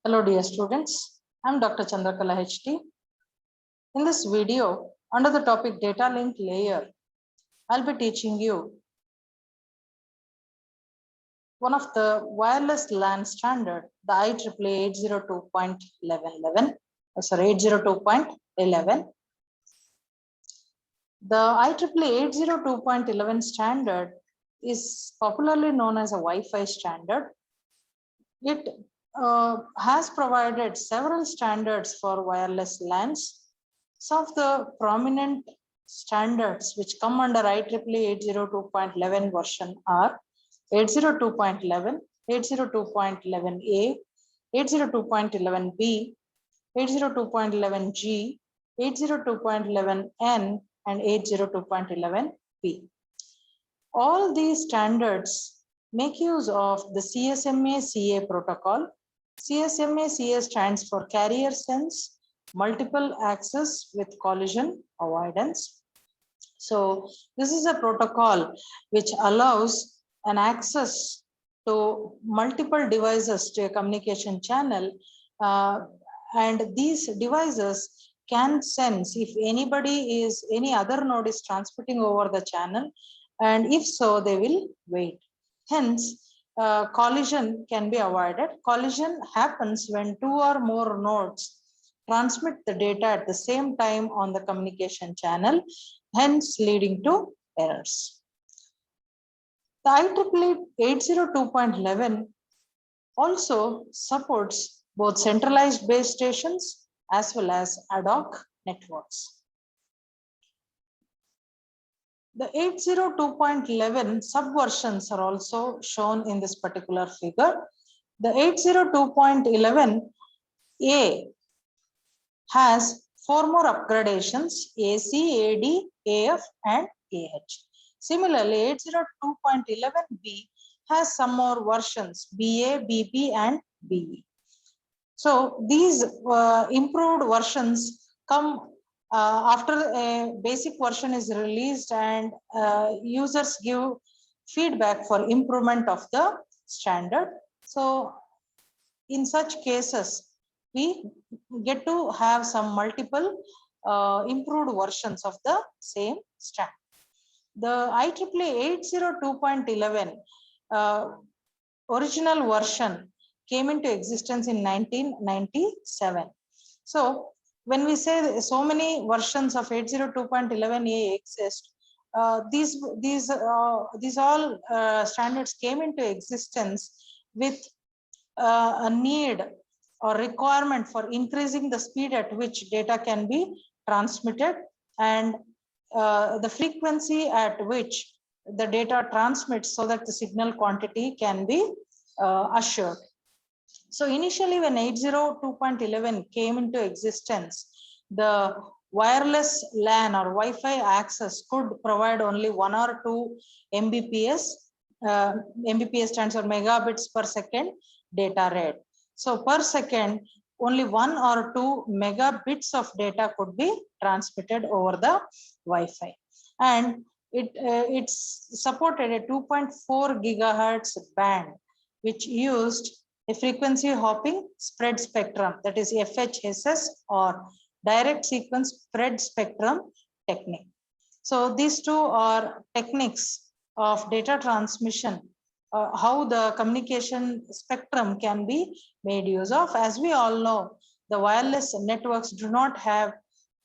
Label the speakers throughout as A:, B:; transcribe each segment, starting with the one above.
A: Hello dear students, I am Dr. Chandrakala HT. In this video, under the topic data link layer, I'll be teaching you one of the wireless LAN standard, the IEEE 802.11. Sorry, 802.11. The IEEE 802.11 standard is popularly known as a Wi-Fi standard. It has provided several standards for wireless LANs. Some of the prominent standards which come under IEEE 802.11 version are 802.11, 802.11a, 802.11b, 802.11g, 802.11n, and 802.11p. All these standards make use of the CSMA-CA protocol. CSMA-CA stands for Carrier Sense Multiple Access with Collision Avoidance. So this is a protocol which allows an access to multiple devices to a communication channel, and these devices can sense if any other node is transmitting over the channel, and if so, they will wait. Hence, collision can be avoided. Collision happens when two or more nodes transmit the data at the same time on the communication channel, hence leading to errors. The IEEE 802.11 also supports both centralized base stations as well as ad hoc networks. The 802.11 subversions are also shown in this particular figure. The 802.11a has 4 more upgradations: AC, AD, AF, and AH. Similarly, 802.11b has some more versions: BA, BP, and BE. So these improved versions come after a basic version is released, and users give feedback for improvement of the standard. So in such cases, we get to have some multiple improved versions of the same standard. The IEEE 802.11 original version came into existence in 1997. So when we say so many versions of 802.11a exist, these all standards came into existence with a need or requirement for increasing the speed at which data can be transmitted, and the frequency at which the data transmits, so that the signal quantity can be assured. So initially, when 802.11 came into existence, the wireless LAN or Wi-Fi access could provide only 1 or 2 Mbps. Mbps stands for megabits per second data rate. So per second, only 1 or 2 megabits of data could be transmitted over the Wi-Fi, and it's supported a 2.4 gigahertz band, which used a frequency hopping spread spectrum, that is FHSS, or direct sequence spread spectrum technique. So these two are techniques of data transmission, how the communication spectrum can be made use of. As we all know, the wireless networks do not have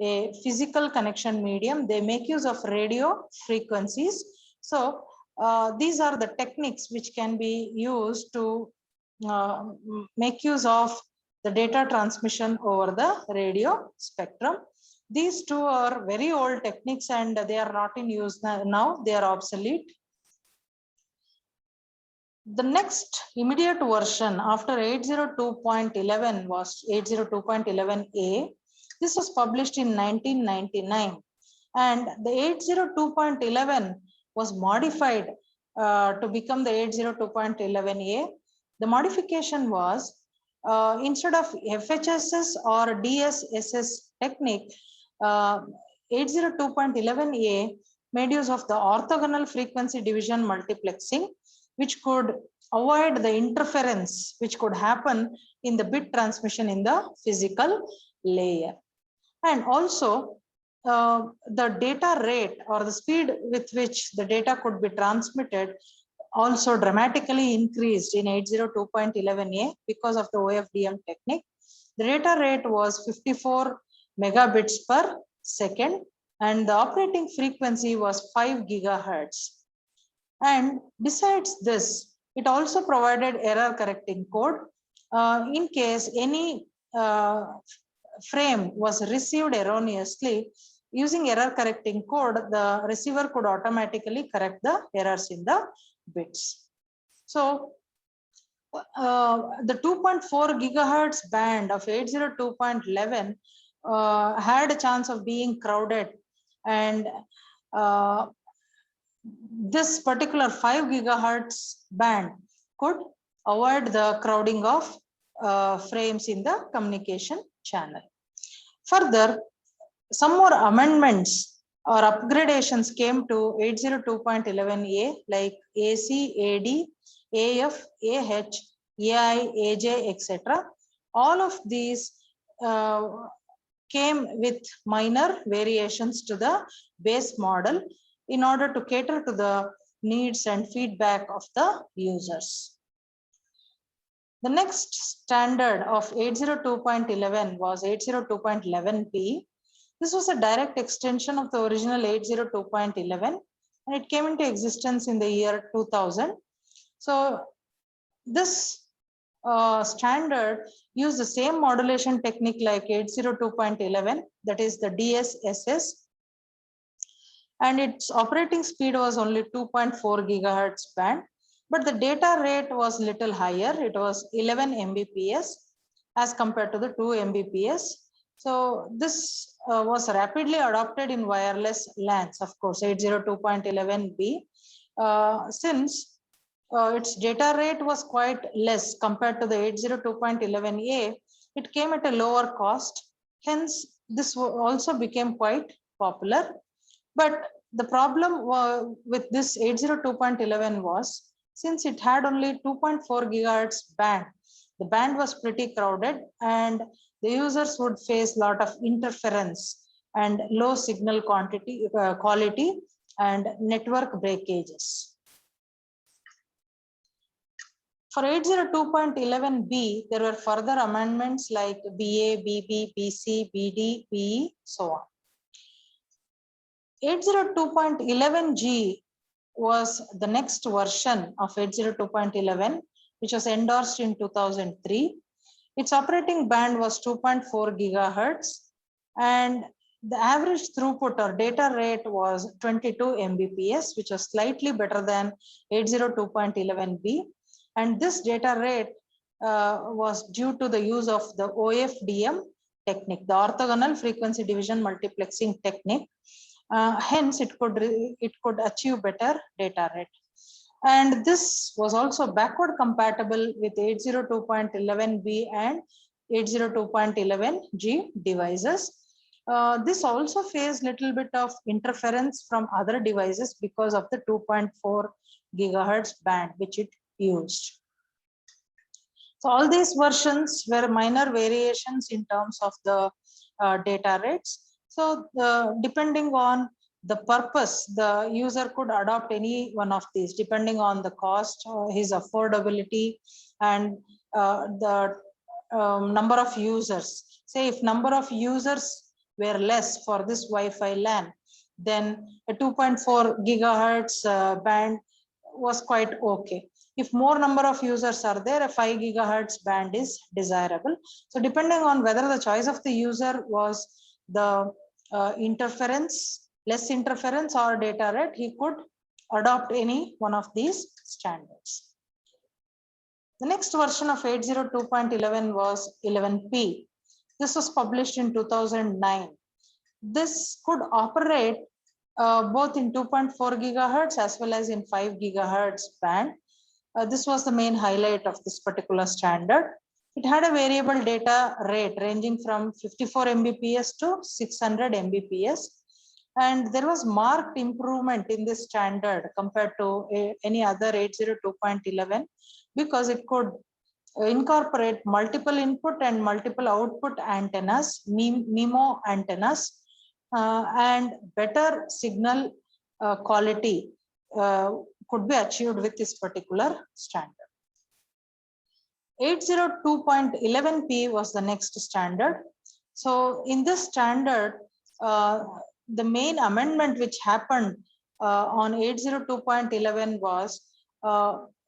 A: a physical connection medium. They make use of radio frequencies. So these are the techniques which can be used to make use of the data transmission over the radio spectrum. These two are very old techniques, and they are not in use now. They are obsolete. The next immediate version after 802.11 was 802.11a. This was published in 1999, and the 802.11 was modified to become the 802.11a. The modification was instead of FHSS or DSSS technique, 802.11a made use of the orthogonal frequency division multiplexing, which could avoid the interference which could happen in the bit transmission in the physical layer. And also the data rate or the speed with which the data could be transmitted also dramatically increased in 802.11a because of the OFDM technique. The data rate was 54 megabits per second and the operating frequency was 5 gigahertz. And besides this, it also provided error correcting code in case any frame was received erroneously. Using error correcting code, the receiver could automatically correct the errors in the bits. So the 2.4 gigahertz band of 802.11 had a chance of being crowded, and this particular 5 gigahertz band could avoid the crowding of frames in the communication channel. Further, some more amendments or upgradations came to 802.11a like AC, AD, AF, AH, AI, AJ, etc. All of these came with minor variations to the base model in order to cater to the needs and feedback of the users. The next standard of 802.11 was 802.11b. This was a direct extension of the original 802.11 and it came into existence in the year 2000. So this standard used the same modulation technique like 802.11, that is the DSSS, and its operating speed was only 2.4 gigahertz band, but the data rate was little higher. It was 11 Mbps as compared to the 2 Mbps. So this was rapidly adopted in wireless LANs, of course, 802.11b, since its data rate was quite less compared to the 802.11a. It came at a lower cost. Hence, this also became quite popular. But the problem with this 802.11 was, since it had only 2.4 gigahertz band, the band was pretty crowded and the users would face a lot of interference and low signal quality and network breakages. For 802.11b, there were further amendments like BA, BB, BC, BD, BE, so on. 802.11g was the next version of 802.11, which was endorsed in 2003. Its operating band was 2.4 gigahertz and the average throughput or data rate was 22 Mbps, which was slightly better than 802.11b. And this data rate was due to the use of the OFDM technique, the orthogonal frequency division multiplexing technique. Hence, it could achieve better data rate. And this was also backward compatible with 802.11b and 802.11g devices. This also faced little bit of interference from other devices because of the 2.4 gigahertz band which it used. So all these versions were minor variations in terms of the data rates. So depending on the purpose, the user could adopt any one of these depending on the cost, his affordability, and the number of users. Say if number of users were less for this Wi-Fi LAN, then a 2.4 gigahertz band was quite okay. If more number of users are there, a 5 gigahertz band is desirable. So depending on whether the choice of the user was the less interference or data rate, he could adopt any one of these standards. The next version of 802.11 was 11p. This was published in 2009. This could operate both in 2.4 gigahertz as well as in 5 gigahertz band. This was the main highlight of this particular standard. It had a variable data rate ranging from 54 Mbps to 600 Mbps. And there was marked improvement in this standard compared to any other 802.11 because it could incorporate multiple input and multiple output antennas, MIMO antennas, and better signal quality could be achieved with this particular standard. 802.11p was the next standard. So in this standard, the main amendment which happened on 802.11 was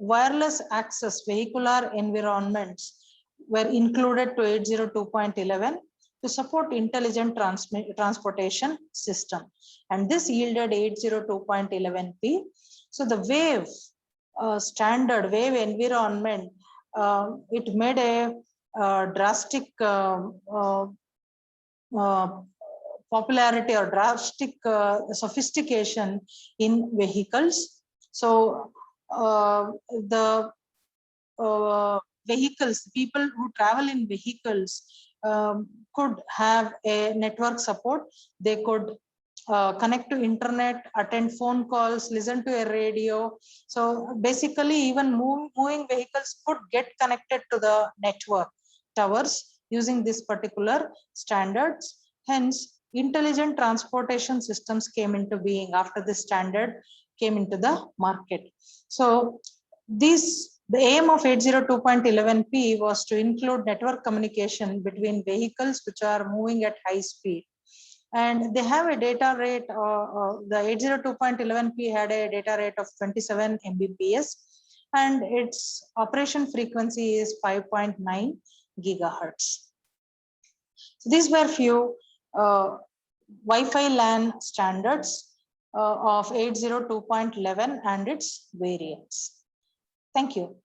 A: wireless access vehicular environments were included to 802.11 to support intelligent transportation system. And this yielded 802.11p. So the wave standard wave environment, it made a drastic popularity or drastic sophistication in vehicles. So the vehicles, people who travel in vehicles could have a network support. They could connect to internet, attend phone calls, listen to a radio. So basically even moving vehicles could get connected to the network towers using this particular standards. Hence, intelligent transportation systems came into being after this standard came into the market. So the aim of 802.11p was to include network communication between vehicles which are moving at high speed. And they have a data rate, the 802.11p had a data rate of 27 Mbps, and its operation frequency is 5.9 gigahertz. So these were few Wi-Fi LAN standards of 802.11 and its variants. Thank you.